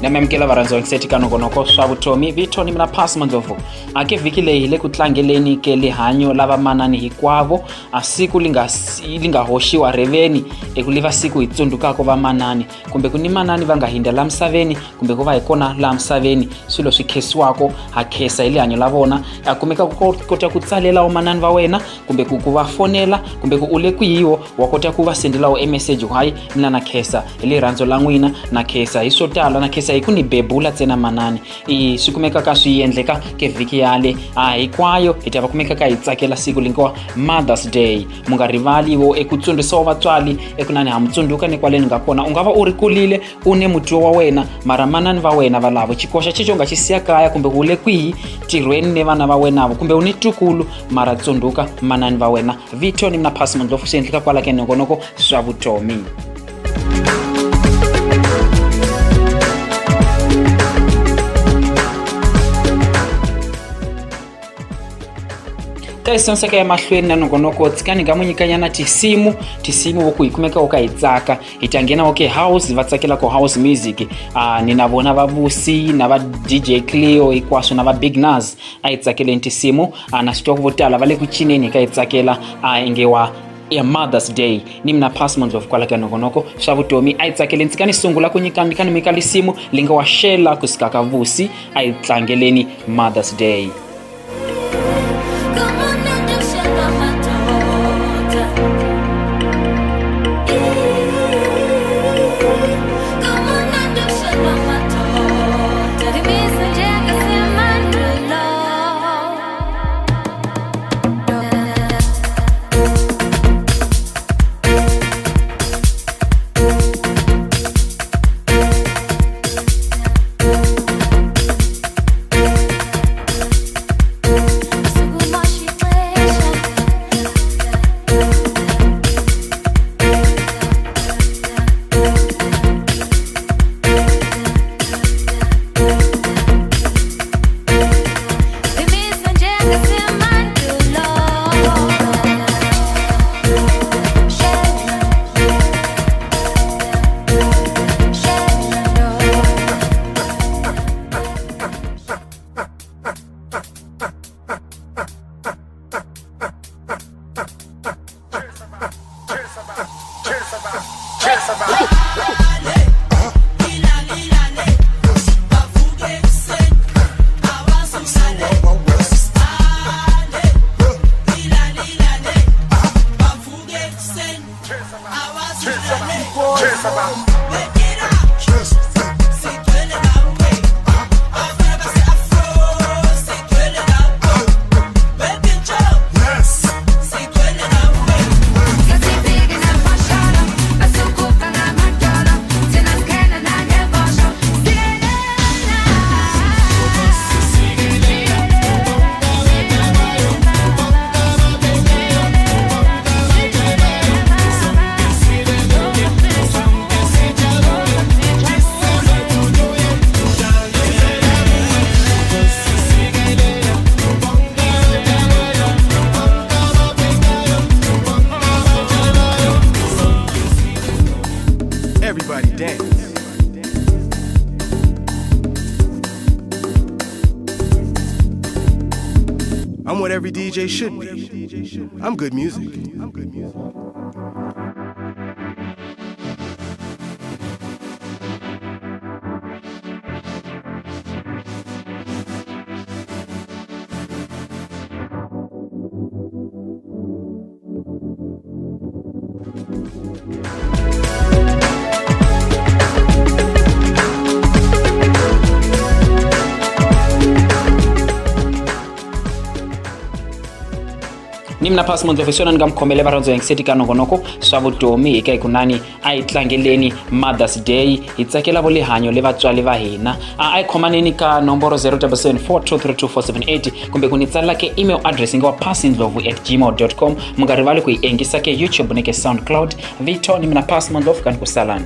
Namemkela varanzo ngisetika nongonoko swa vutomi Vito ni mina Phasi Mandlovu ake viki leyi le ku tlangeleni ke lihanyo lava manani hinkwavo a siku linga hoxiwa reveni ekuliva siku hi tsundukako va manani kumbe ku ni manani va nga hindla la misaveni kumbe ku va hi kona la misaveni swilo swi khesiwako ha khesa hi lihanyo la vona a kumeka ku kota ku tsalela manani va wena kumbe ku va fonela kumbe ku ule ku yiwo wa kota ku va sendela e message hayi mina na khesa hi le rhandzo la n'wina na khesa hi swo tala na khesa hi ku ni bebula tsena manani i swikumeka ka swi endleka ke viki yale hinkwayo hi ta va kumeka ka hi tsakela siku linkiwa Mother's Day mu nga rivali wo ekutsundisa vatswali ekunani ha mutsundduka ni kwaleni nga kona u nga va u ri kulile u ne mutwo wa wena mara manani va wena va lavo chikoxa chicho nga xisiya kaya kumbe ku le kwihi tirhweni ne vana va wena kumbe u ni tukulu mara tsundduka manani va wena Vito ni mina Phasi Mandlovu swi endleka kwala ke nongonoko swa vutomi. Isonseka ya mahlweni na nongonoko tsikani nga munyikanyana tisimu wo ku hikumeka wo ka hitsaka hitangena okay house va tsakela ko house music ni na vona va Vusi na va DJ Cleo hikwaswo na va Big Naz a hitsakele tisimu na switoko votala va le ku cineni ka hitsakela ingewa ya Mother's Day ni mina Phasi Mandlovu kwala ka nongonoko swa vutomi a hitsakele tsikani sungula ku nyikana mika lisimu linga wa shela ku sikaka Vusi a hitlangeleni Mother's Day. Everybody dance. I'm what every DJ should be. I'm good music. ni mina Phasi Mandlovu sona ngamkhomele varandzo ngisetika nongonoko swa vutomi eka ikunani a hitlangeleni Mother's Day hi tsakela volihanyo le vatswali va hina a khomaneni ka nomboro 0774232478 kumbe ku ni tsalela ke email address inga wa phasindlovu@gmail.com munga rivali ku hi engisa ke YouTube neke SoundCloud Vito ni mina Phasi Mandlovu kan ku salani.